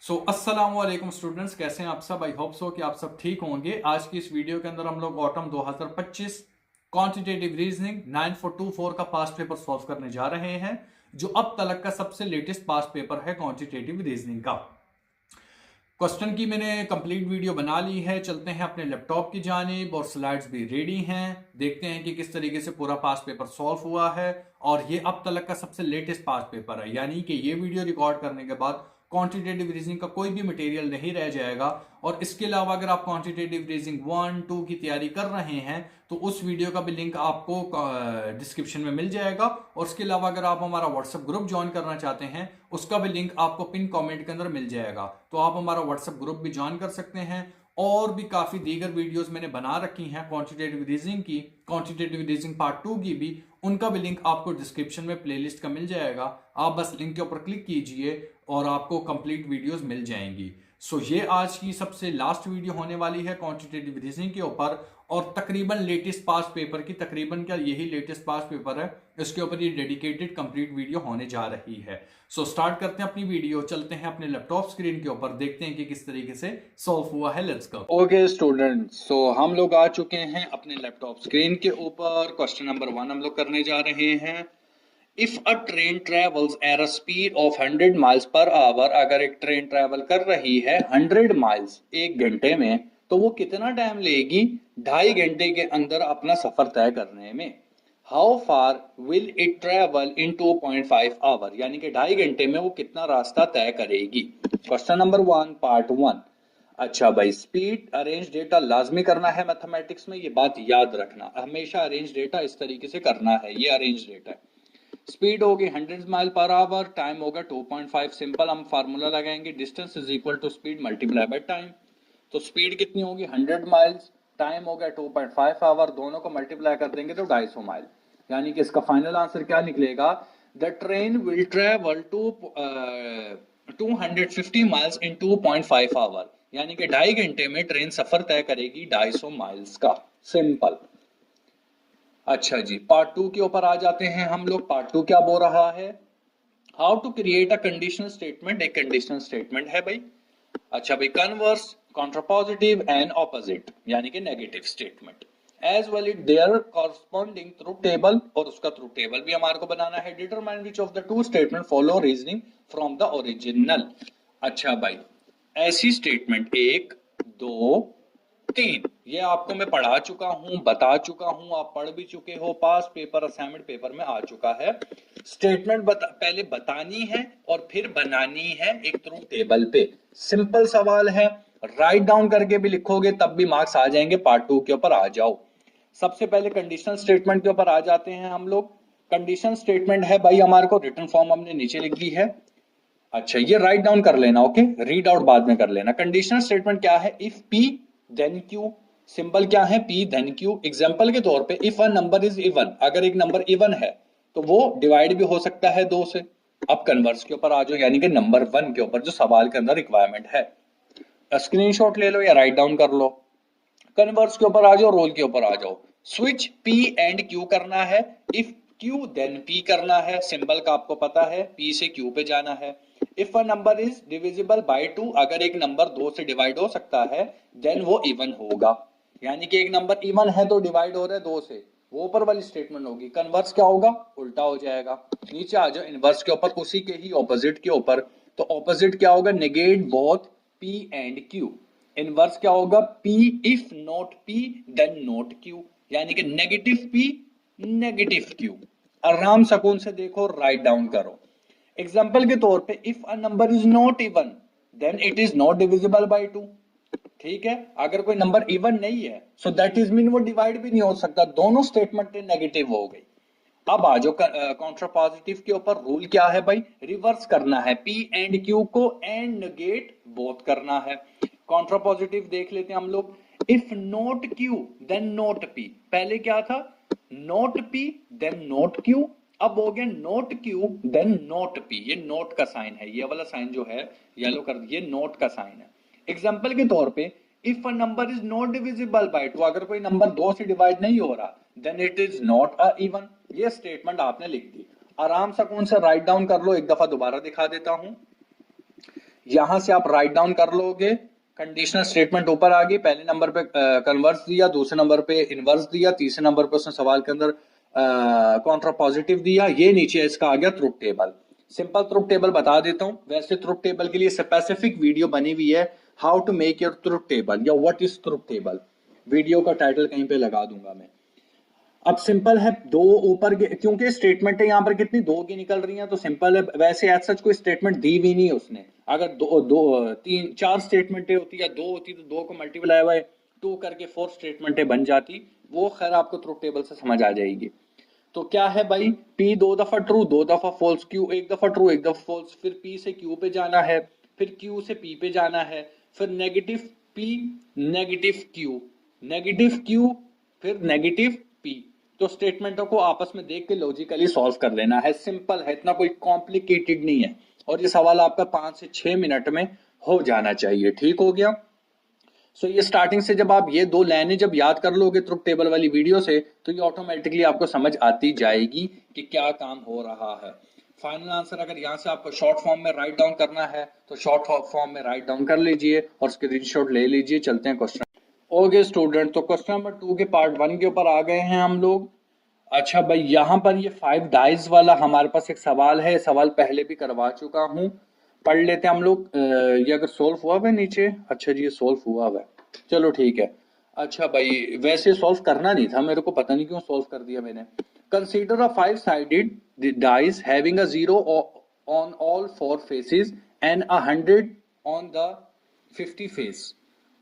अस्सलाम वालेकुम स्टूडेंट्स, कैसे हैं आप सब। आई होप सो कि आप सब ठीक होंगे। आज की इस वीडियो के अंदर हम लोग ऑटम 2025 क्वांटिटेटिव रीजनिंग 9424 का पास्ट पेपर सॉल्व करने जा रहे हैं, जो अब तक का सबसे लेटेस्ट पास्ट पेपर है क्वांटिटेटिव रीजनिंग का। क्वेश्चन की मैंने कंप्लीट वीडियो बना ली है। चलते हैं अपने लैपटॉप की जानिब और स्लाइड्स भी रेडी हैं। देखते हैं कि किस तरीके से पूरा पास्ट पेपर सॉल्व हुआ है। और ये अब तक का सबसे लेटेस्ट पास्ट पेपर है, यानी कि ये वीडियो रिकॉर्ड करने के बाद क्वांटिटेटिव रीजनिंग का कोई भी मटेरियल नहीं रह जाएगा। और इसके अलावा अगर आप क्वांटिटेटिव रीजनिंग 1, 2 की तैयारी कर रहे हैं तो उस वीडियो का भी लिंक आपको डिस्क्रिप्शन में मिल जाएगा। और इसके अलावा अगर आप हमारा व्हाट्सएप ग्रुप ज्वाइन करना चाहते हैं उसका भी लिंक आपको पिन कमेंट के अंदर मिल जाएगा, तो आप हमारा व्हाट्सएप ग्रुप भी ज्वाइन कर सकते हैं। और भी काफी दीगर वीडियोस मैंने बना रखी हैं क्वांटिटेटिव रीजनिंग की, क्वांटिटेटिव रीजनिंग पार्ट 2 की भी, उनका भी लिंक आपको डिस्क्रिप्शन में प्लेलिस्ट का मिल जाएगा। आप बस लिंक के ऊपर क्लिक कीजिए और आपको कंप्लीट वीडियोस मिल जाएंगी। ये आज की सबसे लास्ट वीडियो होने वाली है क्वांटिटेटिव रीजनिंग के ऊपर, और तकरीबन लेटेस्ट पास्ट पेपर की, तकरीबन क्या यही लेटेस्ट पास्ट पेपर है, इसके ऊपर ये डेडिकेटेड कंप्लीट वीडियो होने जा रही है। स्टार्ट करते हैं अपनी वीडियो, चलते हैं अपने लैपटॉप स्क्रीन के ऊपर, देखते हैं कि किस तरीके से सॉल्व हुआ है। Let's go. ओके स्टूडेंट्स, हम लोग आ चुके हैं अपने लैपटॉप स्क्रीन के ऊपर। क्वेश्चन नंबर 1 हम लोग करने जा रहे हैं। If a train travels at a speed of 100 miles per hour, अगर एक ट्रेन ट्रेवल कर रही है 100 माइल्स 1 घंटे में, तो वो कितना टाइम लेगी 2.5 घंटे के अंदर अपना सफर तय करने में। How far will it travel in 2.5 hour, यानी कि 2.5 घंटे में वो कितना रास्ता तय करेगी। Question number 1 part 1। अच्छा भाई, स्पीड अरेंज डेटा लाजमी करना है मैथमेटिक्स में, ये बात याद रखना, हमेशा अरेंज डेटा इस तरीके से करना है। ये अरेंज डेटा है। स्पीड होगी 100 माइल पर आवर, टाइम होगा 2.5। सिंपल हम फार्मूला लगाएंगे, distance is equal to speed multiply by time. तो स्पीड कितनी होगी 100 माइल्स, टाइम हो गया 2.5 आवर, दोनों को मल्टीप्लाई कर देंगे तो 250 माइल, यानी कि इसका फाइनल आंसर क्या निकलेगा। The train will travel to 250 miles in 2.5 hour, यानी कि 2.5 घंटे में ट्रेन सफर तय करेगी 250 माइल्स का। सिंपल। अच्छा जी, पार्ट 2 के ऊपर आ जाते हैं हम लोग। पार्ट 2 क्या बोल रहा है, how to create a conditional statement. एक कंडीशनल स्टेटमेंट है भाई। अच्छा भाई, कन्वर्स, कॉन्ट्रापोजिटिव एंड ऑपोजिट, यानी कि negative statement, as well it their corresponding truth table, और उसका ट्रूथ टेबल भी हमारे को बनाना है। Determine which of the two statement follow reasoning from the original. अच्छा भाई, ऐसी स्टेटमेंट 1, 2, 3 ये आपको मैं पढ़ा चुका हूं, बता चुका हूं, आप पढ़ भी चुके हो, पास पेपर असाइनमेंट पेपर में आ चुका है। स्टेटमेंट पहले बतानी है और फिर बनानी है एक ट्रूथ टेबल पे। सिंपल सवाल है, राइट डाउन करके भी लिखोगे तब भी मार्क्स आ जाएंगे। पार्ट 2 के ऊपर आ जाओ। सबसे पहले कंडीशनल स्टेटमेंट के ऊपर आ जाते हैं हम लोग। कंडीशनल स्टेटमेंट है भाई, हमारे को रिटन फॉर्म हमने नीचे लिख दी है। अच्छा, ये राइट डाउन कर लेना, ओके, रीड आउट बाद में कर लेना। कंडीशनल स्टेटमेंट क्या है, if P then Q। Symbol क्या है, P देन Q। एग्जांपल के तौर पे, if a number is even, अगर एक नंबर इवन है तो वो डिवाइड भी हो सकता है 2 से। अब कन्वर्स के ऊपर आ जाओ, यानी कि नंबर 1 के ऊपर जो सवाल के अंदर रिक्वायरमेंट है। स्क्रीनशॉट ले लो या राइट डाउन कर लो। कन्वर्स के ऊपर आ जाओ, रोल के ऊपर आ जाओ। स्विच P एंड Q करना है, इफ Q देन P करना है। सिंबल का आपको पता है, P से Q पे जाना है। If a number is divisible by 2, अगर एक नंबर 2 से डिवाइड हो सकता है, देन वो इवन होगा, यानी कि एक नंबर इवन है तो डिवाइड हो रहा है 2 से, वो ऊपर वाली स्टेटमेंट होगी। कन्वर्स क्या होगा, उल्टा हो जाएगा। नीचे आ जाओ, इनवर्स के ऊपर, उसी के ही ऑपोजिट के ऊपर। तो ऑपोजिट क्या होगा, negate both P and Q। Inverse क्या होगा, P if not P then not Q, यानी कि नेगेटिव P नेगेटिव Q। आराम सुकून से देखो, राइट डाउन करो। एग्जाम्पल के तौर पे, if a number is not even then it is not divisible by 2। ठीक है, अगर कोई नंबर इवन नहीं है सो दैट इज मीन वो डिवाइड भी नहीं हो सकता। दोनों स्टेटमेंट नेगेटिव हो गई। अब आ जाओ कॉन्ट्रापोजिटिव के ऊपर। रूल क्या है भाई, रिवर्स करना है, P एंड Q को एंड नेगेट बोथ करना है। कॉन्ट्रापोजिटिव देख लेते हैं हम लोग। If not Q then not P, पहले क्या था, not P then not Q, अब हो गया not Q then not P। ये नोट का साइन है, ये वाला साइन जो है येलो कर, ये नोट का साइन है। एग्जाम्पल के तौर पे, if a number is not divisible by 2, अगर कोई नंबर 2 से डिवाइड नहीं हो रहा, then it is not a even. ये स्टेटमेंट आपने लिख दी। आराम सुकून से राइट डाउन कर लो। एक दफा दोबारा दिखा देता हूं। यहां से आप राइट डाउन कर लोगे, कंडीशनल स्टेटमेंट ऊपर आ गई, पहले नंबर पे कन्वर्स दिया, दूसरे नंबर पे इनवर्स दिया, तीसरे नंबर पे उसने सवाल के अंदर कॉन्ट्रा पॉजिटिव दिया, ये नीचे इसका आ गया truth table. Simple truth table बता देता हूँ। वैसे ट्रुथ टेबल के लिए स्पेसिफिक वीडियो बनी हुई है, how to make your truth table या what is truth table, video का टाइटल कहीं पे लगा दूंगा मैं। अब सिंपल है, दो ऊपर के क्योंकि स्टेटमेंट है यहाँ पर कितनी दो की निकल रही हैं तो सिंपल है। वैसे एज सच कोई स्टेटमेंट दी भी नहीं है उसने। अगर दो दो तीन चार स्टेटमेंटें होती या दो होती तो दो को मल्टीप्लाई बाय टू करके फोर स्टेटमेंटें बन जाती, वो खैर आपको ट्रुथ टेबल से समझ आ जाएगी। तो क्या है भाई, P दो दफा ट्रू दो दफा फॉल्स, Q एक दफा ट्रू एक दफा फॉल्स, फिर P से Q पे जाना है, फिर Q से P पे जाना है, फिर negative P negative Q negative Q फिर नेगेटिव P। तो स्टेटमेंटों को आपस में देख के लॉजिकली सॉल्व कर लेना है, सिंपल है, इतना कोई कॉम्प्लिकेटेड नहीं है। और ये सवाल आपका 5 से 6 मिनट में हो जाना चाहिए। ठीक हो गया। सो ये स्टार्टिंग से जब आप ये दो लाइनें जब याद कर लोगे ट्रुथ टेबल वाली वीडियो से, तो ये ऑटोमेटिकली आपको समझ आती जाएगी कि क्या काम हो रहा है। फाइनल आंसर अगर यहाँ से आपको शॉर्ट फॉर्म में राइट डाउन करना है तो शॉर्ट फॉर्म में राइट डाउन कर लीजिए और स्क्रीनशॉट ले लीजिए। चलते हैं क्वेश्चन। ओके स्टूडेंट, तो क्वेश्चन नंबर 2 के पार्ट 1 के ऊपर आ गए हैं हम लोग। अच्छा भाई, यहाँ पर ये 5 डाइज वाला हमारे पास एक सवाल है, सवाल पहले भी करवा चुका हूँ, पढ़ लेते हैं हम लोग। ये अगर सोल्व हुआ है नीचे, अच्छा जी ये सोल्व हुआ है, चलो ठीक है। अच्छा भाई, वैसे सोल्व करना नहीं था मेरे को, पता नहीं क्यों सोल्व कर दिया मैंने। Consider a 5-sided dice having a 0 on all 4 faces and a 100 on the 50 face.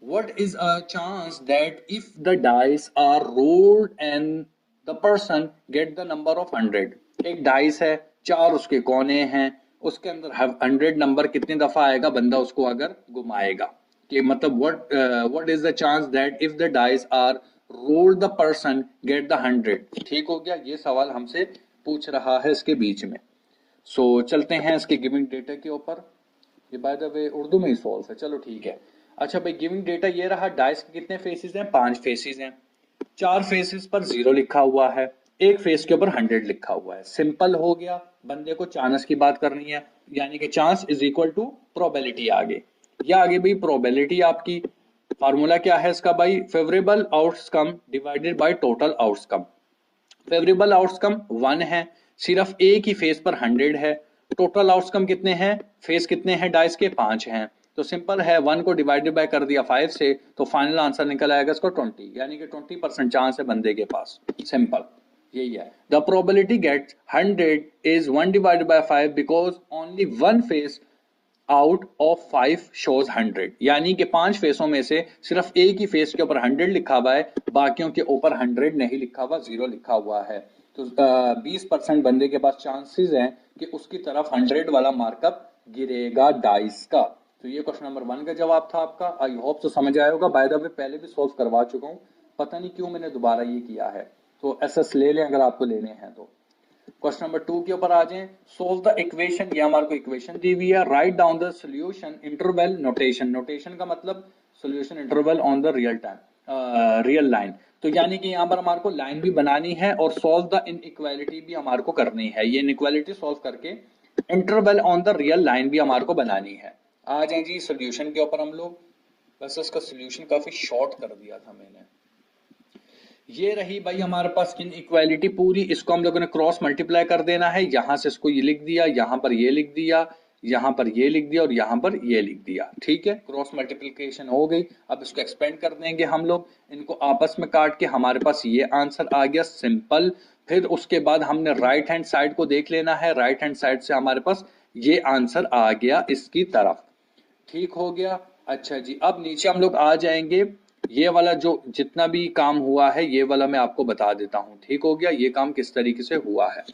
What is a chance that if the dice are rolled and the person get the number of 100? एक dice है, चार उसके कोने हैं, उसके अंदर 100 number कितनी दफा आएगा बंदा उसको अगर घुमाएगा, कि मतलब what is the chance that if the dice are rolled the person get the 100? ठीक हो गया, ये सवाल हमसे पूछ रहा है इसके बीच में। सो चलते हैं इसके गिविंग डेटा के ऊपर। ये बाय द वे उर्दू में ही सॉल्व है, चलो ठीक है। अच्छा भाई, गिविंग डेटा ये रहा, डाइस के कितने फेसेस हैं, 5 फेसेस हैं, 4 फेसेस पर 0 लिखा हुआ है, एक फेस के ऊपर 100 लिखा हुआ है। सिंपल हो गया, बंदे को चांस की बात करनी है, यानी कि chance is equal to probability. आगे या आगे भाई प्रोबेबिलिटी आपकी फार्मूला क्या है इसका भाई, favourable outcome divided by total outcome. Favourable outcome 1 है, सिर्फ एक ही फेस पर 100 है, टोटल आउटकम कितने हैं, फेस कितने हैं डाइस के, 5 हैं। तो सिंपल है, 1 को डिवाइडेड बाय कर दिया 5 से, तो फाइनल आंसर निकल आएगा इसको 20, यानी कि 20% चांस है बंदे के पास। सिंपल यही है। The probability get 100 is 1 divided by 5 because only 1 face out of 5 shows 100, यानी कि 5 फेसों में से सिर्फ एक ही फेस के ऊपर 100 लिखा हुआ है, बाकियों के ऊपर 100 नहीं लिखा हुआ, 0 लिखा हुआ है। तो 20% बंदे के पास चांसेस हैं कि उसकी तरफ 100 वाला मार्कअप गिरेगा डाइस का। तो ये क्वेश्चन नंबर 1 का जवाब था आपका। आई होप तो समझ आया होगा। बाय द वे पहले भी सॉल्व करवा चुका हूँ, पता नहीं क्यों मैंने दोबारा ये किया है, तो एसएस ले लें अगर आपको लेने हैं तो। क्वेश्चन नंबर 2 के ऊपर आ जाएं। सोल्व द इक्वेशन, ये हमारे को इक्वेशन दी हुई है। Write down the solution interval notation, notation का मतलब solution interval on the real time real line. तो यानी कि यहाँ पर हमारे को लाइन भी बनानी है और सॉल्व द इनइक्वालिटी भी हमारे को करनी है। ये इनइक्वालिटी सॉल्व करके interval on the real line भी हमारे को बनानी है। आ जाए जी सोल्यूशन के ऊपर हम लोग। बस इसका सोल्यूशन काफी शॉर्ट कर दिया था मैंने। ये रही भाई हमारे पास इनइक्वालिटी पूरी, इसको हम लोगों ने क्रॉस मल्टीप्लाई कर देना है। यहां से इसको ये लिख दिया, यहां पर ये लिख दिया, यहां पर ये लिख दिया और यहां पर ये लिख दिया। ठीक है, क्रॉस मल्टीप्लिकेशन हो गई। अब इसको एक्सपेंड कर देंगे हम लोग, इनको आपस में काट के हमारे पास ये आंसर आ गया सिंपल। फिर उसके बाद हमने राइट हैंड साइड को देख लेना है, राइट हैंड साइड से हमारे पास ये आंसर आ गया इसकी तरफ। ठीक हो गया। अच्छा जी, अब नीचे हम लोग आ जाएंगे। ये वाला जो जितना भी काम हुआ है ये वाला मैं आपको बता देता हूं। ठीक हो गया, ये काम किस तरीके से हुआ है।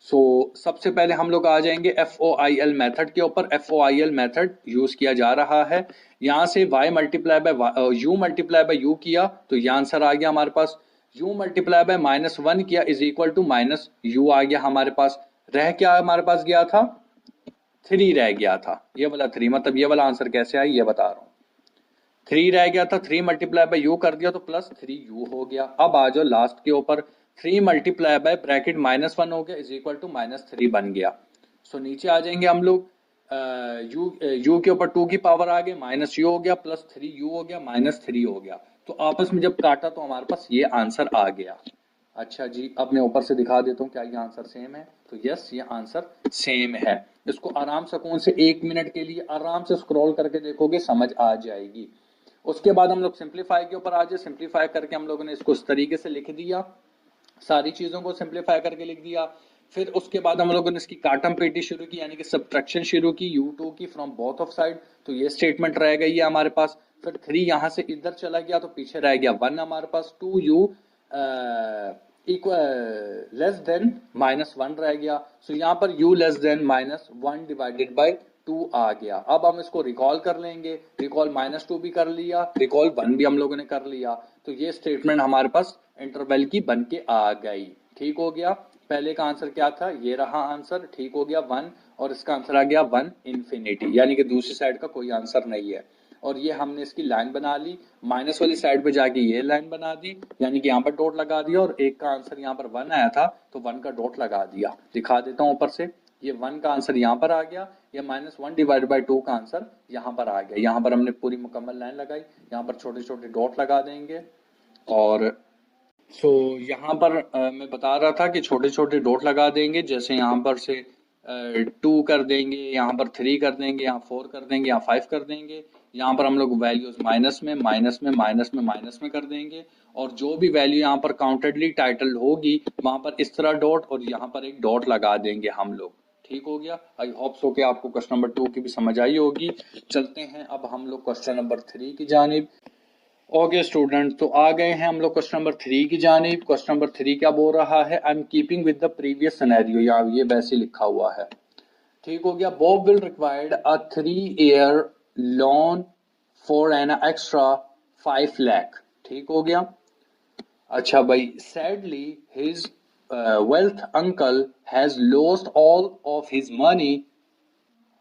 सबसे पहले हम लोग आ जाएंगे FOIL मेथड के ऊपर। FOIL मेथड यूज किया जा रहा है। यहां से y multiply by u multiply by u किया तो ये आंसर आ गया हमारे पास। u मल्टीप्लाई बाय -1 किया इज इक्वल टू -u आ गया हमारे पास। रह क्या हमारे पास गया था, 3 रह गया था। ये वाला 3, मतलब ये वाला आंसर कैसे आया ये बता रहा हूं। 3 रह गया था, 3 मल्टीप्लाई बाय u कर दिया तो +3u हो गया। अब आ जाओ लास्ट के ऊपर, 3 मल्टीप्लाई बाय ब्रैकेट -1 हो गया इज इक्वल टू -3 बन गया। नीचे आ जाएंगे हम लोग। यू के ऊपर 2 की पावर आ गई, माइनस यू हो गया, प्लस 3 यू हो गया, माइनस 3 हो गया। तो आपस में जब काटा तो हमारे पास ये आंसर आ गया। अच्छा जी, अब मैं ऊपर से दिखा देता हूँ क्या ये आंसर सेम है, तो यस ये आंसर सेम है। इसको आराम सुकून से 1 मिनट के लिए आराम से स्क्रॉल करके देखोगे, समझ आ जाएगी। उसके बाद हम लोग सिंप्लीफाई के ऊपर आ जाए। सिंप्लीफाई करके हम लोगों ने इसको इस तरीके से लिख दिया, सारी चीजों को सिंप्लीफाई करके लिख दिया। फिर उसके बाद हम लोगों ने इसकी काटम पेटी शुरू की, यानी कि सब्ट्रैक्शन शुरू की U2 की फ्रॉम बोथ ऑफ साइड। तो ये स्टेटमेंट रह गई है हमारे पास। फिर 3 यहां से इधर चला गया तो पीछे रह गया 1 हमारे पास। 2u इक्वल लेस देन -1 रह गया। सो यहाँ पर u less than -1 divided by 2 आ गया। अब हम इसको रिकॉल कर लेंगे, रिकॉल -2 भी कर लिया, रिकॉल 1 भी हम लोगों ने कर लिया। तो ये स्टेटमेंट हमारे पास इंटरवल की बन के आ गई। ठीक हो गया। पहले का आंसर क्या था, ये रहा आंसर, ठीक हो गया 1, और इसका आंसर आ गया 1 इंफिनिटी, यानी कि दूसरी साइड का कोई आंसर नहीं है। और ये हमने इसकी लाइन बना ली, माइनस वाली साइड पे जाके ये लाइन बना दी, यानी कि यहाँ पर डॉट लगा दिया, और एक का आंसर यहाँ पर 1 आया था तो 1 का डॉट लगा दिया। दिखा देता हूँ ऊपर से, ये 1 का आंसर यहाँ पर आ गया, ये -1 डिवाइड बाई 2 का आंसर यहाँ पर आ गया। यहाँ पर हमने पूरी मुकम्मल लाइन लगाई, यहाँ पर छोटे छोटे डॉट लगा देंगे। और यहाँ पर मैं बता रहा था कि छोटे छोटे डॉट लगा देंगे, जैसे यहाँ पर से 2 कर देंगे, यहाँ पर 3 कर देंगे, यहाँ 4 कर देंगे, यहाँ 5 कर देंगे। यहाँ पर हम लोग वैल्यूज माइनस में माइनस में माइनस में माइनस में कर देंगे, और जो भी वैल्यू यहाँ पर काउंटेडली टाइटल होगी वहां पर इस तरह डॉट, और यहाँ पर एक डॉट लगा देंगे हम लोग। ठीक हो गया। आई होप सो कि आपको क्वेश्चन नंबर 2 की भी समझ आई होगी। चलते हैं अब हम लोग क्वेश्चन नंबर 3 की जानिब। ओके स्टूडेंट, तो आ गए हैं हम लोग क्वेश्चन नंबर 3 की जानिब। क्वेश्चन नंबर 3 क्या बोल रहा है, I am keeping with the previous scenario, या ये वैसे लिखा हुआ है। ठीक हो गया। Bob will required a 3 year loan for an extra 5 lakh. ठीक हो गया। अच्छा भाई, sadly his wealth uncle has lost all of his money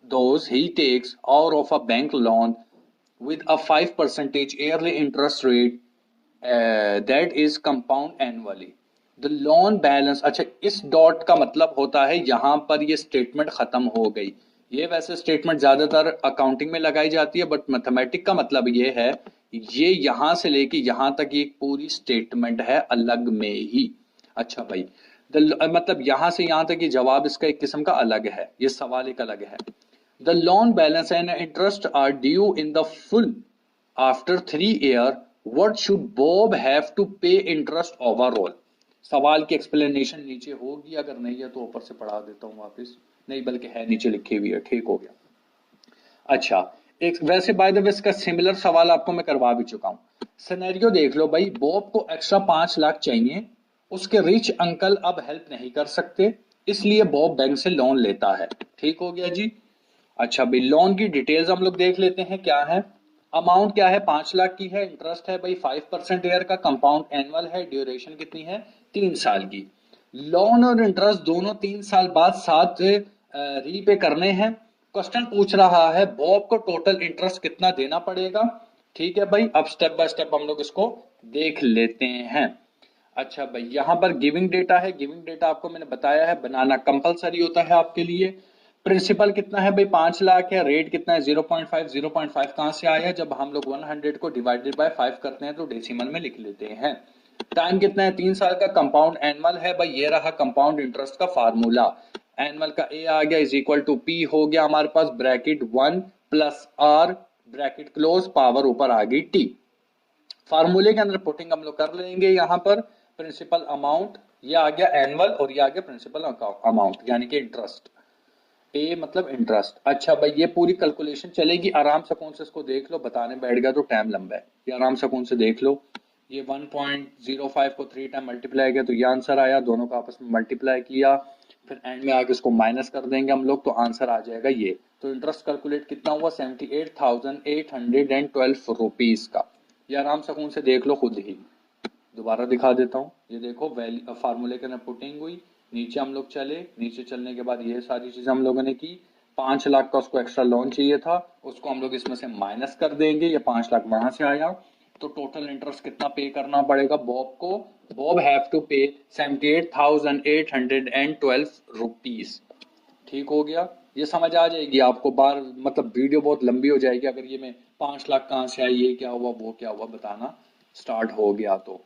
those he takes out of a bank loan with a 5% yearly interest rate that is compound annually. The loan balance, अच्छा इस dot का मतलब होता है यहाँ पर ये statement खत्म हो गई। ये वैसे स्टेटमेंट ज्यादातर अकाउंटिंग में लगाई जाती है, बट मैथमेटिक का मतलब ये है, ये यहाँ से लेके यहाँ तक ये एक पूरी स्टेटमेंट है अलग में ही। अच्छा भाई, मतलब यहाँ से यहाँ तक ये जवाब इसका एक किस्म का अलग है, ये सवाल एक अलग है। The loan balance and interest are due in the full after 3 years. What should Bob have to pay interest overall? सवाल की एक्सप्लेनेशन नीचे होगी, अगर नहीं है तो ऊपर से पढ़ा देता हूँ वापस, नहीं बल्कि है नीचे लिखी हुई है। ठीक हो गया। अच्छा, एक वैसे बाय द वे इसका सिमिलर सवाल आपको मैं करवा भी चुका हूँ। सिनेरियो देख लो भाई, बॉब को एक्स्ट्रा 5 लाख चाहिए, उसके रिच अंकल अब हेल्प नहीं कर सकते, इसलिए बॉब बैंक से लोन लेता है। ठीक हो गया जी। अच्छा भाई, लोन की डिटेल्स हम लोग देख लेते हैं क्या है। अमाउंट क्या है, 5 लाख की है, इंटरेस्ट है भाई 5% ईयर का, कंपाउंड एनुअल है, ड्यूरेशन कितनी है 3 साल की। लोन और इंटरेस्ट दोनों 3 साल बाद साथ रीपे करने हैं। क्वेश्चन पूछ रहा है बॉब को टोटल इंटरेस्ट कितना देना पड़ेगा। ठीक है भाई, अब स्टेप बाय स्टेप हम लोग इसको देख लेते हैं। अच्छा भाई, यहाँ पर गिविंग डेटा है, गिविंग डेटा आपको मैंने बताया है बनाना कंपलसरी होता है आपके लिए। प्रिंसिपल कितना है भाई 5 लाख है, रेट कितना है 0.5। 0.5 कहां से आया, जब हम लोग 100 को डिवाइडेड बाय 5 करते हैं तो डेसिमल में लिख लेते हैं। टाइम कितना है 3 साल का, कंपाउंड एनुअल है भाई, ये रहा कंपाउंड इंटरेस्ट का फार्मूला। एनुअल का ए आ गया इज इक्वल टू पी हो गया हमारे पास, bracket 1 plus R bracket close, power ऊपर आ गई टी। फार्मूले के अंदर पुटिंग हम लोग कर लेंगे। यहाँ पर प्रिंसिपल अमाउंट ये आ गया एनुअल, और ये आ गया प्रिंसिपल अमाउंट यानी कि इंटरेस्ट, ए मतलब इंटरेस्ट। अच्छा भाई, ये पूरी कैलकुलेशन चलेगी, आराम से कौन से इसको देख लो, बताने बैठ गया तो टाइम लंबा है, ये आराम से कौन से देख लो। ये 1.05 को 3 टाइम मल्टीप्लाई किया तो ये आंसर आया, दोनों का आपस में मल्टीप्लाई किया, फिर एंड में आके इसको माइनस कर देंगे हम लोग तो आंसर आ जाएगा ये। तो इंटरेस्ट कैलकुलेट कितना हुआ 78,812 रुपीज का। ये आराम से कौन से देख लो खुद ही, दोबारा दिखा देता हूँ। ये देखो वैल्यू फार्मूले के अंदर पुटिंग हुई, नीचे हम लोग चले, नीचे चलने के बाद ये सारी चीजें हम लोगों ने की। 5 लाख का उसको एक्स्ट्रा लोन चाहिए था, उसको हम लोग इसमें से माइनस कर देंगे, ये 5 लाख वहां से आया। तो टोटल इंटरेस्ट कितना पे करना पड़ेगा बॉब को, बॉब हैव टू पे 78,812 रुपीज। ठीक हो गया। ये समझ आ जाएगी आपको। बार मतलब वीडियो बहुत लंबी हो जाएगी अगर ये मैं 5 लाख कहाँ से आई, ये क्या हुआ, वो क्या हुआ बताना स्टार्ट हो गया तो।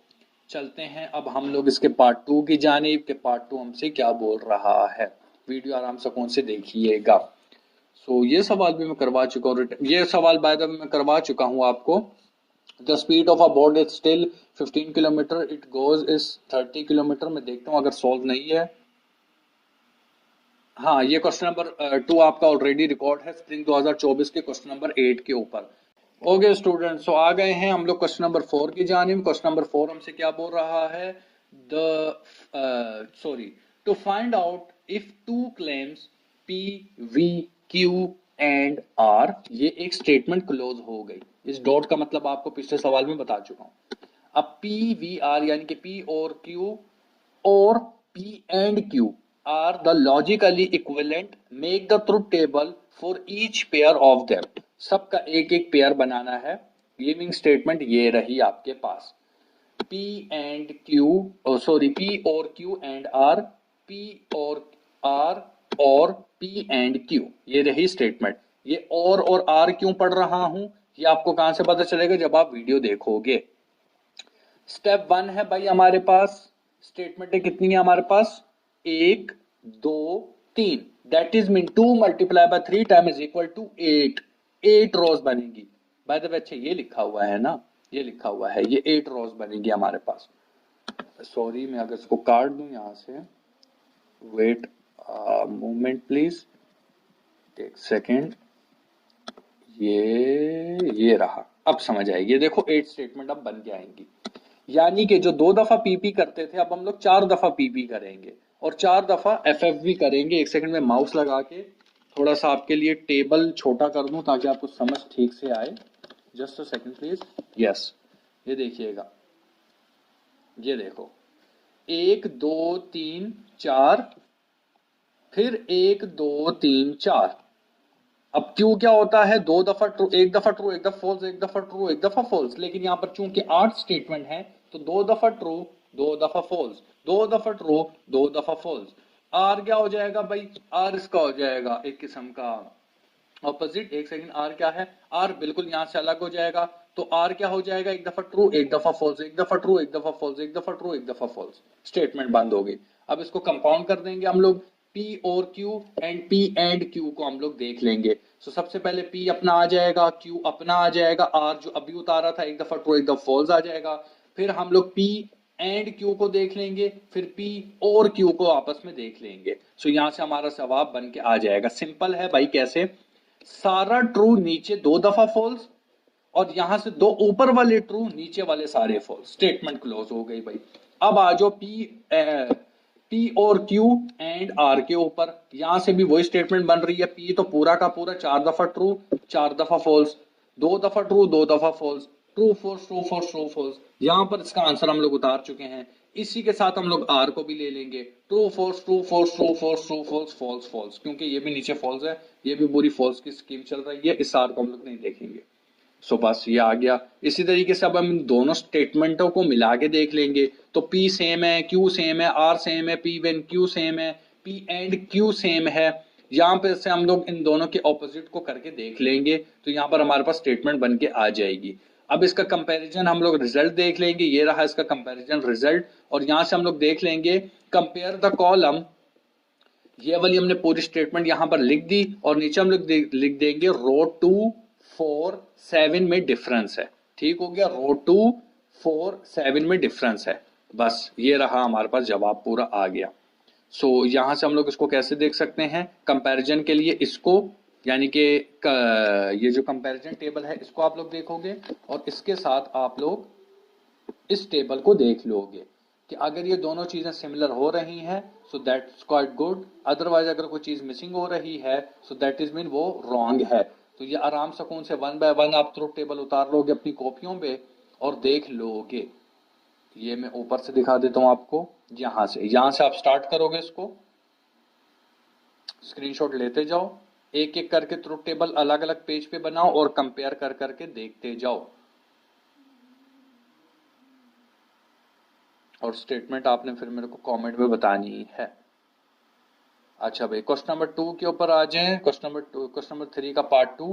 चलते हैं अब हम लोग इसके पार्ट 2 की जानिब के पार्ट 2 हमसे क्या बोल रहा है। वीडियो आराम से कौन से देखिएगा। सो ये सवाल भी मैं करवा चुका हूँ, ये सवाल बाय द वे मैं करवा चुका हूँ आपको। The speed of a boat is still 15 kilometre, it goes is 30 kilometre. मैं देखता हूँ अगर सॉल्व नहीं है। हाँ, ये क्वेश्चन नंबर 2 आपका ऑलरेडी रिकॉर्ड है स्प्रिंग 2024 के क्वेश्चन नंबर 8 के ऊपर। ओके स्टूडेंट, सो आ गए हैं हम लोग क्वेश्चन नंबर 4 की जानिब। क्वेश्चन नंबर 4 हमसे क्या बोल रहा है, to find out if two claims P V Q and R, ये एक स्टेटमेंट क्लोज हो गई। इस डॉट का मतलब आपको पिछले सवाल में बता चुका हूं। अब पी वी आर यानी कि पी और Q or P and Q are the logically equivalent, make the truth table for each pair of them। सबका एक एक पेयर बनाना है। गिविंग स्टेटमेंट ये रही आपके पास, P and Q, P और Q and R, P और R और P and Q, ये रही स्टेटमेंट। ये और R क्यों पढ़ रहा हूं ये आपको कहां से पता चलेगा, जब आप वीडियो देखोगे। स्टेप 1 है भाई हमारे पास, स्टेटमेंट कितनी है हमारे पास, 1 2 3, that is mean 2 multiply by 3 time is equal to 8। 8 rows बनेगी। बाय द वे अच्छा ये लिखा हुआ है ना, ये लिखा हुआ है, ये 8 रोज बनेगी हमारे पास। सॉरी मैं अगर इसको काट दूं यहां से, wait moment please, take second. ये रहा, अब समझ आएगी। ये देखो 8 स्टेटमेंट अब बन के आएंगी, यानी कि जो 2 दफा पीपी करते थे अब हम लोग 4 दफा पीपी करेंगे और 4 दफा एफएफ भी करेंगे। एक सेकंड में माउस लगा के थोड़ा सा आपके लिए टेबल छोटा कर दूं ताकि आपको समझ ठीक से आए। Just a second please. Yes, ये देखिएगा, ये देखो 1 2 3 4, फिर 1 2 3 4। अब क्यों क्या होता है, 2 दफा ट्रू, 1 दफा ट्रू, 1 दफा फॉल्स, 1 दफा ट्रू, 1 दफा फॉल्स। लेकिन यहाँ पर चूंकि 8 स्टेटमेंट है तो 2 दफा ट्रू, 2 दफा फॉल्स, 2 दफा ट्रू, 2 दफा फॉल्स। आर क्या हो जाएगा भाई, आर इसका हो जाएगा एक किस्म का ऑपोजिट। एक सेकंड, आर क्या है, आर बिल्कुल यहां से अलग हो जाएगा। तो आर क्या हो जाएगा, एक दफा ट्रू, एक दफा फॉल्स, एक दफा ट्रू, एक दफा फॉल्स, एक दफा ट्रू, एक दफा फॉल्स। स्टेटमेंट बंद हो गई। अब इसको कंपाउंड कर देंगे हम लोग, P और Q and P and Q को हम लोग देख लेंगे। सो सबसे पहले P अपना आ जाएगा, Q अपना आ जाएगा, R जो अभी उतारा था एक दफा ट्रू एक दफा फॉल्स आ जाएगा। फिर हम लोग P एंड Q को देख लेंगे, फिर P और Q को आपस में देख लेंगे। सो यहां से हमारा जवाब बन के आ जाएगा। सिंपल है भाई, कैसे, सारा ट्रू नीचे 2 दफा फॉल्स और यहां से 2 ऊपर वाले ट्रू नीचे वाले सारे फॉल्स। स्टेटमेंट क्लोज हो गई भाई। अब आ जाओ P और Q एंड R के ऊपर। यहां से भी वही स्टेटमेंट बन रही है। P तो पूरा का पूरा 4 दफा ट्रू 4 दफा फॉल्स, 2 दफा ट्रू 2 दफा false, true false true false true false. यहां पर इसका आंसर हम लोग उतार चुके हैं। इसी के साथ हम लोग R को भी ले लेंगे, true false true false true false true false false false, क्योंकि ये भी नीचे फॉल्स है, ये भी पूरी फॉल्स की स्कीम चल रही है। इस R को हम लोग नहीं देखेंगे। सो बस ये आ गया। इसी तरीके से अब हम इन दोनों स्टेटमेंटों को मिला के देख लेंगे तो P सेम है, Q सेम है, R सेम है, P वेन Q सेम है, P एंड Q सेम है। यहाँ पे से हम लोग इन दोनों के ऑपोजिट को करके देख लेंगे तो यहाँ पर हमारे पास स्टेटमेंट बन के आ जाएगी। अब इसका कंपैरिजन हम लोग रिजल्ट देख लेंगे, ये रहा इसका कंपैरिजन रिजल्ट। और यहाँ से हम लोग देख लेंगे कंपेयर द कॉलम, ये वाली हमने पूरी स्टेटमेंट यहां पर लिख दी और नीचे हम लोग लिख देंगे रो 2 4 7 में डिफरेंस है। ठीक हो गया, रो 2 4 7 में डिफरेंस है। बस ये रहा हमारे पास जवाब पूरा आ गया। सो यहां से हम लोग इसको कैसे देख सकते हैं कंपैरिजन के लिए, इसको यानी कि ये जो कंपैरिजन टेबल है इसको आप लोग देखोगे और इसके साथ आप लोग इस टेबल को देख लोगे कि अगर ये दोनों चीजें सिमिलर हो रही हैं so that's quite good, otherwise अगर कोई चीज मिसिंग हो रही है सो दैट इज मीन वो रॉन्ग है। तो ये आराम सुकून से 1 बाय 1 आप ट्रुथ टेबल उतार लोगे अपनी कॉपियों पे और देख लोगे। ये मैं ऊपर से दिखा देता हूं आपको, यहां से आप स्टार्ट करोगे, इसको स्क्रीनशॉट लेते जाओ, एक एक करके ट्रुथ टेबल अलग अलग पेज पे बनाओ और कंपेयर कर करके देखते जाओ। और स्टेटमेंट आपने फिर मेरे को कमेंट में बतानी है। अच्छा भाई, क्वेश्चन नंबर 2 के ऊपर आ जाएं। क्वेश्चन नंबर 3 का part 2।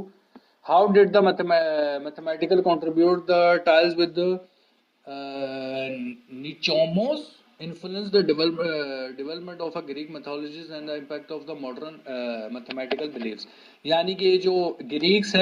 How did the mathematical contribute the tiles with Nichomos influenced the development of a Greek mythologies and the impact of the modern mathematical beliefs। यानी कि जो ग्रीक्स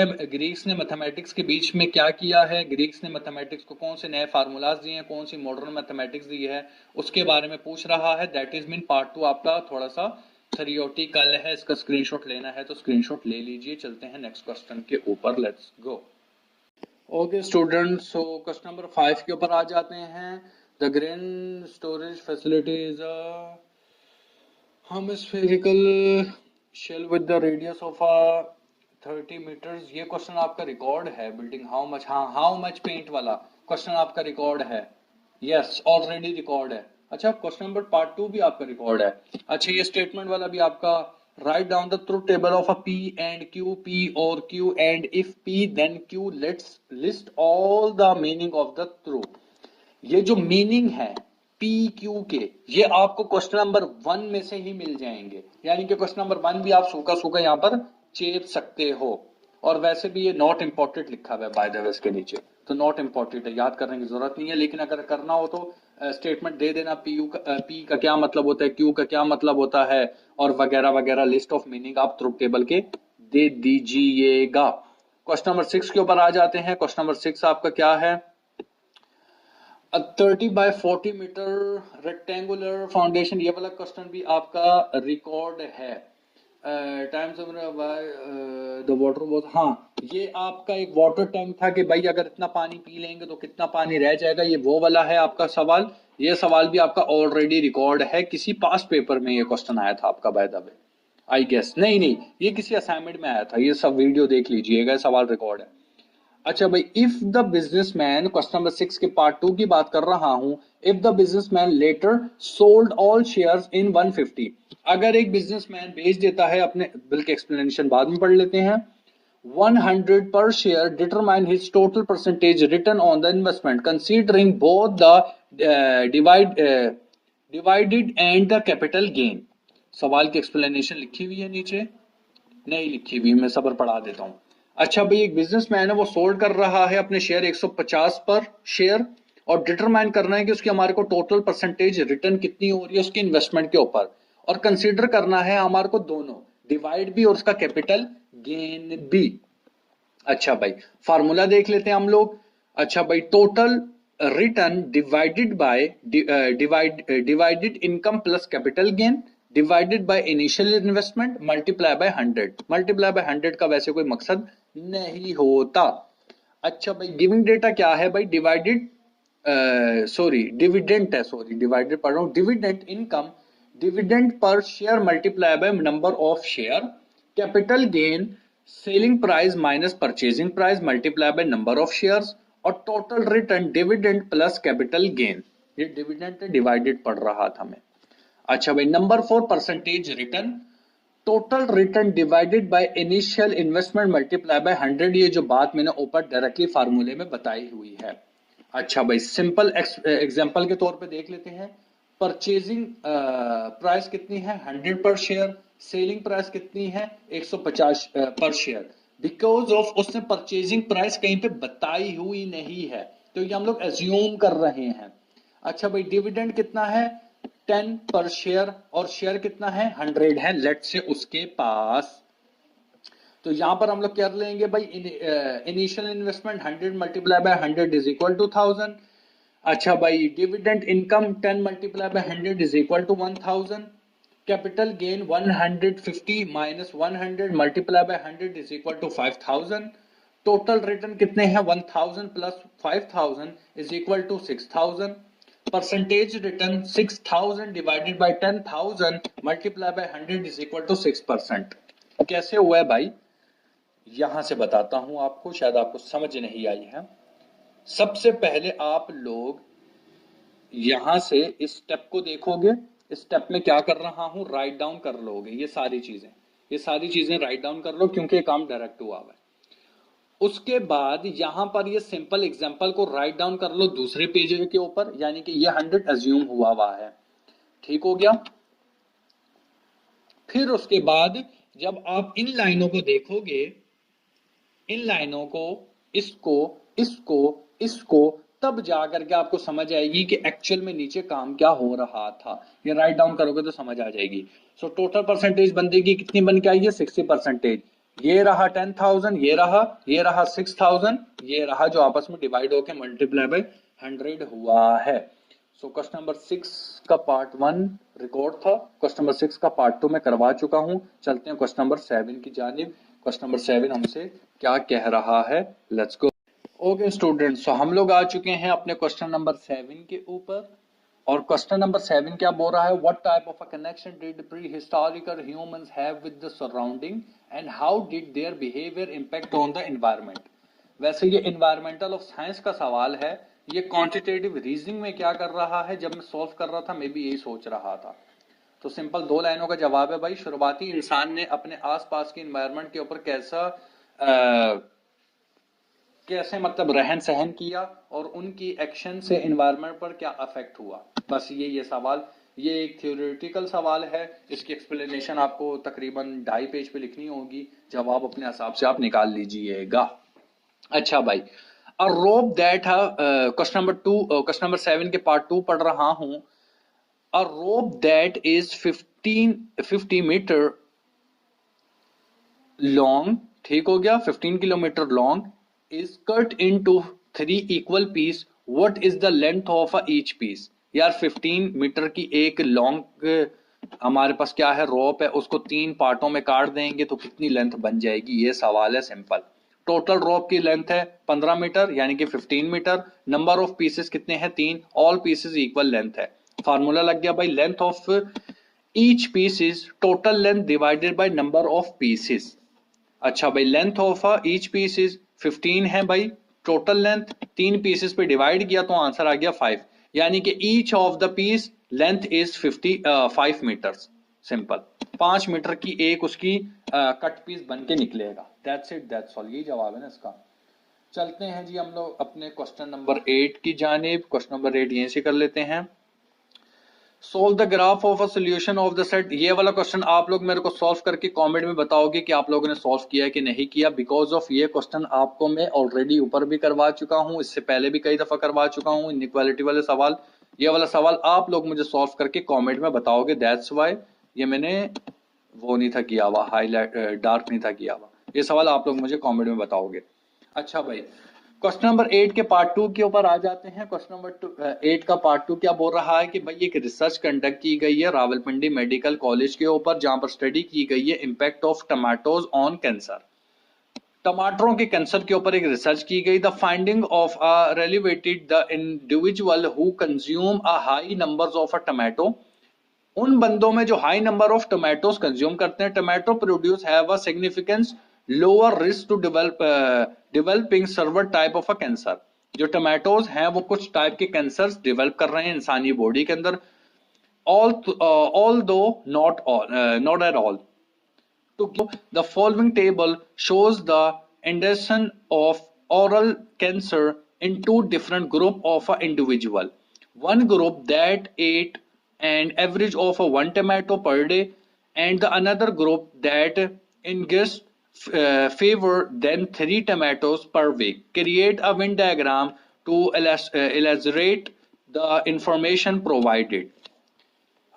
ने मैथमेटिक्स के बीच में क्या किया है, ग्रीक्स ने मैथमेटिक्स को कौन से नए फार्मूलाज दिए हैं, कौन सी मॉडर्न मैथमेटिक्स दी है, उसके बारे में पूछ रहा है। दैट इज मीन पार्ट 2 आपका थोड़ा सा थ्योरेटिकल है, इसका स्क्रीनशॉट लेना है तो स्क्रीनशॉट ले लीजिए। चलते हैं नेक्स्ट क्वेश्चन के ऊपर, let's go. Okay student, so question number 5 के ऊपर आ जाते हैं। The grain storage facility is a hemispherical shell with the radius of 30 metres. ये क्वेश्चन आपका रिकॉर्ड है। बिल्डिंग हाउ मच, हाँ हाउ मच पेंट वाला क्वेश्चन आपका रिकॉर्ड है। यस, ऑलरेडी रिकॉर्ड है। अच्छा, क्वेश्चन नंबर पार्ट 2 भी आपका रिकॉर्ड है। अच्छा, ये स्टेटमेंट वाला भी आपका। Write down the truth table of a P and Q, P or Q and if P then Q, let's list all the meaning of the truth। ये जो मीनिंग है P Q के, ये आपको क्वेश्चन नंबर 1 में से ही मिल जाएंगे। यानी कि क्वेश्चन नंबर 1 भी आप सूखा सूखा यहाँ पर चेप सकते हो। और वैसे भी ये नॉट इम्पोर्टेंट लिखा हुआ है बाय द वे इसके नीचे, तो नॉट इम्पोर्टेंट है, याद करने की जरूरत नहीं है। लेकिन अगर करना हो तो स्टेटमेंट दे देना, पी का क्या मतलब होता है, क्यू का क्या मतलब होता है, और वगैरह वगैरह लिस्ट ऑफ मीनिंग आप ट्रुथ टेबल के दे दीजिएगा। क्वेश्चन नंबर 6 के ऊपर आ जाते हैं। क्वेश्चन नंबर 6 आपका क्या है? 30 by 40 मीटर रेक्टेंगुलर फाउंडेशन, ये वाला क्वेश्चन भी आपका रिकॉर्ड है। टाइम्स द वाटर वॉज, हाँ ये आपका एक वाटर टैंक था कि भाई अगर इतना पानी पी लेंगे तो कितना पानी रह जाएगा, ये वो वाला है आपका सवाल। ये सवाल भी आपका ऑलरेडी रिकॉर्ड है, किसी पास्ट पेपर में ये क्वेश्चन आया था आपका by the way, I guess. नहीं, ये किसी असाइनमेंट में आया था, ये सब वीडियो देख लीजिएगा, सवाल रिकॉर्ड है। अच्छा भाई, if the businessman, question number 6 के पार्ट 2 की बात कर रहा हूं। If the businessman later sold all shares in 150, अगर एक बिजनेसमैन बेच देता है अपने, बिल के एक्सप्लेनेशन बाद में पढ़ लेते हैं। 100 पर share, determine his total percentage return on the investment considering both the divided and the capital gain. सवाल की एक्सप्लेनेशन लिखी हुई है नीचे, नहीं लिखी हुई, मैं सबर पढ़ा देता हूं। अच्छा भाई, एक बिजनेसमैन है, वो सोल्ड कर रहा है अपने शेयर 150 पर शेयर, और डिटरमाइन करना है कि उसकी हमारे को टोटल परसेंटेज रिटर्न कितनी हो रही है उसकी इन्वेस्टमेंट के ऊपर, और कंसीडर करना है हमारे को दोनों, डिवाइड भी और उसका कैपिटल गेन भी। अच्छा भाई, फार्मूला देख लेते हैं हम लोग। अच्छा भाई, total return divided by divided income plus capital gain divided by initial investment multiply by 100। Multiply by 100 का वैसे कोई मकसद नहीं होता। अच्छा भाई, गिविंग डेटा क्या है भाई? डिवाइडेड डिविडेंट है, डिवाइडेड पढ़ रहा हूं, dividend income, dividend per share multiply by number of share, capital gain selling price minus purchasing price multiply by number of shares, और total return dividend plus capital gain. ये dividend divided पढ़ रहा था मैं। अच्छा भाई, number 4 percentage return, total return divided by initial investment multiply by 100। ये जो बात मैंने ऊपर डायरेक्टली फार्मूले में बताई हुई है। अच्छा भाई, सिंपल एग्जांपल के तौर पे देख लेते हैं। परचेजिंग प्राइस कितनी है? 100 पर शेयर। सेलिंग प्राइस कितनी है? 150 पर शेयर। बिकॉज ऑफ उसने परचेजिंग प्राइस कहीं पे बताई हुई नहीं है, तो ये हम लोग एज्यूम कर रहे हैं। अच्छा भाई, डिविडेंड कितना है? 10 पर शेयर, और शेयर कितना है? 100 है, लेट से उसके पास। तो यहां पर हम लोग कर लेंगे भाई, initial investment 100 multiply by 100 is equal to 1000। अच्छा भाई, dividend income 10 multiply by 100 is equal to 1000। Capital gain 150 minus 100 multiply by 100 is equal to 5000। Total return कितने हैं? 1000 plus 5000 is equal to 6000। Percentage return 6000 divided by 10000 multiply by 100 is equal to 6%। कैसे हुआ है भाई? यहां से बताता हूं आपको, शायद आपको समझ नहीं आई है। सबसे पहले आप लोग यहां से इस स्टेप को देखोगे। इस स्टेप में क्या कर रहा हूं, राइट डाउन कर लोगे ये सारी चीजें राइट डाउन कर लो, क्योंकि ये काम डायरेक्ट हुआ है। उसके बाद यहां पर ये सिंपल एग्जांपल को राइट डाउन कर लो दूसरे पेज के ऊपर, यानी कि ये 100 अज्यूम हुआ है। ठीक हो गया? फिर उसके बाद जब आप इन लाइनों को देखोगे, इन लाइनों को, इसको, इसको, इसको, तब जाकर के आपको समझ आएगी कि एक्चुअल में नीचे काम क्या हो रहा था। ये राइट डाउन करोगे तो समझ आ जाएगी। सो टोटल परसेंटेज बंदे की कितनी बन के आई है? 60%। ये रहा 10,000, ये रहा 6,000, ये रहा जो आपस में डिवाइड होकर मल्टीप्लाई बाय 100 हुआ है। सो क्वेश्चन नंबर 6 का पार्ट 1 रिकॉर्ड था, क्वेश्चन नंबर 6 का पार्ट 2 मैं करवा चुका हूं। चलते हैं क्वेश्चन नंबर 7 की जानिब। क्वेश्चन नंबर 7 हमसे क्या कह रहा है, लेट्स गो। ओके स्टूडेंट्स, सो हम लोग आ चुके हैं अपने क्वेश्चन नंबर 7 के ऊपर। और क्वेश्चन नंबर 7 क्या बोल रहा है? What type of a connection did pre historical humans have with the surrounding and how did their behaviour impact on the environment. वैसे ये एनवायरमेंटल ऑफ साइंस का सवाल है। ये क्वांटिटेटिव रीजनिंग में क्या कर रहा है, जब मैं सॉल्व कर रहा था मैं भी यही सोच रहा था। तो सिंपल 2 लाइनों का जवाब है भाई। शुरुआती इंसान ने अपने आसपास के एनवायरनमेंट के ऊपर कैसे मतलब रहन सहन किया और उनकी एक्शन से एनवायरनमेंट पर क्या अफेक्ट हुआ। बस ये सवाल, ये एक थ्योरेटिकल सवाल है। इसकी एक्सप्लेनेशन आपको तकरीबन 2.5 पेज पे लिखनी होगी। जवाब अपने हिसाब से आप निकाल लीजिएगा। अच्छा भाई, a rope that question number 7 के पार्ट 2 पढ़ रहा हूं। A rope that is 50 metre long, ठीक हो गया, 15 kilometre long, is cut into 3 equal piece. What is the length of each piece. यार 15 मीटर की एक लॉन्ग हमारे पास क्या है, रोप है, उसको 3 पार्टों में काट देंगे तो कितनी लेंथ बन जाएगी, ये सवाल है सिंपल। टोटल रोप की लेंथ है 15 मीटर यानी कि 15 मीटर। नंबर ऑफ पीसेस कितने हैं? 3। ऑल पीसेस इक्वल लेंथ है। फार्मूला लग गया भाई, length of each piece is total length divided by number of pieces. अच्छा भाई, length of each piece is 15 है भाई, टोटल लेंथ 3 पीसेस पे डिवाइड किया तो आंसर आ गया 5, यानी कि each of the piece length is 5 metres. Simple, 5 metre की एक उसकी कट पीस बन के निकलेगा। दैट्स इट, दैट्स ऑल, यही जवाब है ना इसका। चलते हैं जी हम लोग अपने क्वेश्चन नंबर 8 की जानिब। क्वेश्चन नंबर 8 यहीं से कर लेते हैं। Solve the graph of a solution of the set. ये वाला क्वेश्चन आप लोग मेरे को सॉल्व करके कमेंट में बताओगे कि आप लोगों ने सॉल्व किया है कि नहीं किया। बिकॉज ऑफ ये क्वेश्चन आपको मैं ऑलरेडी ऊपर भी करवा चुका हूं, इससे पहले भी कई दफा करवा चुका हूं इनइक्वालिटी वाले सवाल। ये वाला सवाल आप लोग मुझे सॉल्व करके कॉमेंट में बताओगे। दैट्स वाई ये मैंने वो नहीं था किया हुआ, हाईलाइट डार्क नहीं था किया हुआ। ये सवाल आप लोग मुझे कॉमेंट में बताओगे। अच्छा भाई, क्वेश्चन नंबर 8 के पार्ट 2 के ऊपर आ जाते हैं। क्वेश्चन नंबर 8 का पार्ट 2 क्या बोल रहा है कि भाई एक रिसर्च कंडक्ट की गई है रावलपिंडी मेडिकल कॉलेज के ऊपर, जहां पर स्टडी की गई है impact of tomatoes on cancer. टमाटरों के कैंसर के ऊपर एक रिसर्च की गई। The finding of revealed the individual who consume a high numbers of a tomato. उन बंदों में जो high number of tomatoes consume करते हैं, tomato produce have a significance lower risk to developing several type of a cancer. जो tomatoes हैं वो कुछ टाइप के कैंसर डेवलप कर रहे हैं इंसानी बॉडी के अंदर। ऑल दो not at all. The following table shows the indication of oral cancer in 2 different group of an individual. One group that ate an average of 1 tomato per day, and the another group that ingest fewer than 3 tomatoes per week. Create a Venn diagram to illustrate the information provided.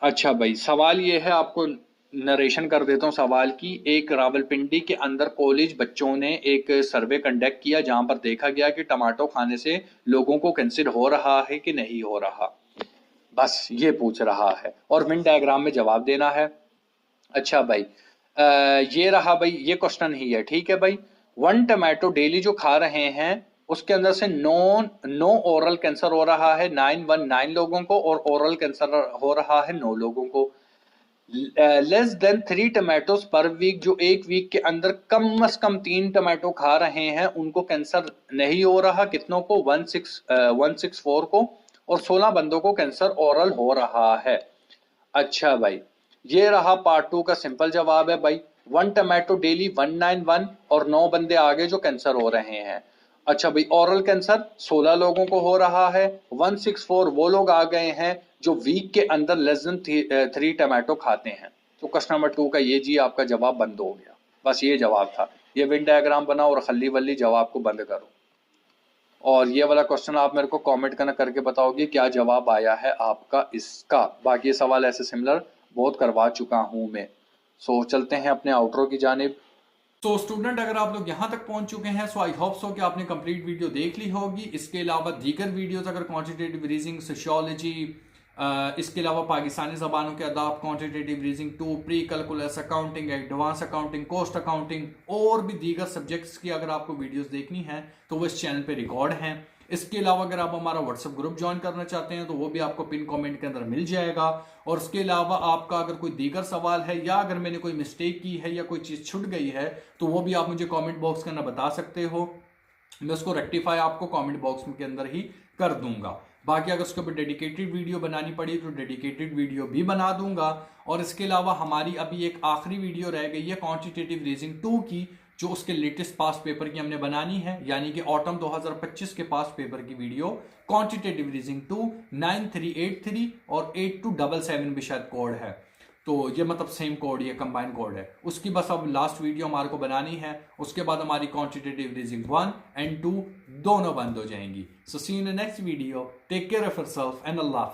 अच्छा भाई, सवाल ये है, आपको narration कर देता हूँ सवाल की। एक रावलपिंडी के अंदर कॉलेज बच्चों ने एक सर्वे कंडक्ट किया जहां पर देखा गया कि टमाटो खाने से लोगों को कैंसर हो रहा है कि नहीं हो रहा। बस ये पूछ रहा है और वेन डायग्राम में जवाब देना है। अच्छा भाई, ये रहा भाई, ये क्वेश्चन ही है, ठीक है भाई। 1 टमाटो डेली जो खा रहे हैं उसके अंदर से नो ओरल कैंसर हो रहा है 919 लोगों को, और ओरल कैंसर हो रहा है 9 लोगों को। Less than 3 tomatoes per week, जो एक वीक के अंदर कम से कम 3 टमाटो खा रहे हैं उनको कैंसर नहीं हो रहा। कितनों को? 164 को। और 16 बंदों को कैंसर ओरल हो रहा है। अच्छा भाई, ये रहा पार्ट 2 का सिंपल जवाब है भाई। 1 टमाटो डेली 191 और 9 बंदे आगे जो कैंसर हो रहे हैं। अच्छा भाई, ओरल कैंसर 16 लोगों को हो रहा है। 164 वो लोग आ गए हैं जो वीक के अंदर लेस देन 3 टमाटो खाते हैं। तो क्वेश्चन नंबर 2 का ये जी आपका जवाब बंद हो गया। बस ये जवाब था। ये वेन डायग्राम बनाओ और खल्ली वल्ली जवाब को बंद करो। और ये वाला क्वेश्चन आप मेरे को कमेंट करके बताओगे क्या जवाब आया है आपका इसका। बाकी सवाल ऐसे सिमिलर बहुत करवा चुका हूं मैं। सो चलते हैं अपने आउटरो की जानिब। तो स्टूडेंट अगर आप लोग यहाँ तक पहुंच चुके हैं सो आई होप सो कि आपने कंप्लीट वीडियो देख ली होगी। इसके अलावा दीगर वीडियोस अगर क्वांटिटेटिव रीजनिंग, सोशियोलॉजी, इसके अलावा पाकिस्तानी ज़बानों के अदाब, quantitative reasoning 2, pre calculus, accounting, advance accounting, cost accounting और भी दीगर सब्जेक्ट्स की अगर आपको वीडियोस देखनी है तो वो इस चैनल पे रिकॉर्ड हैं। इसके अलावा अगर आप हमारा व्हाट्सएप ग्रुप ज्वाइन करना चाहते हैं तो वो भी आपको पिन कमेंट के अंदर मिल जाएगा। और उसके अलावा आपका अगर कोई दीगर सवाल है या अगर मैंने कोई मिस्टेक की है या कोई चीज़ छूट गई है तो वो भी आप मुझे कमेंट बॉक्स के अंदर बता सकते हो। मैं उसको रेक्टिफाई आपको कमेंट बॉक्स के अंदर ही कर दूंगा। बाकी अगर उसके ऊपर डेडिकेटेड वीडियो बनानी पड़ी तो डेडिकेटेड वीडियो भी बना दूंगा। और इसके अलावा हमारी अभी एक आखिरी वीडियो रह गई है क्वांटिटेटिव रीजनिंग 2 की, जो उसके लेटेस्ट पास्ट पेपर की हमने बनानी है, यानी कि ऑटम 2025 के पास्ट पेपर की वीडियो क्वांटिटेटिव रीजनिंग 2 9383 और 8277 भी शायद कोड है। तो ये मतलब सेम कोड, ये कंबाइन कोड है। उसकी बस अब लास्ट वीडियो हमारे को बनानी है। उसके बाद हमारी क्वांटिटेटिव रीजनिंग 1 एंड 2 दोनों बंद हो जाएंगी। So see in the next video. Take care of yourself and अल्लाह हाफिज़।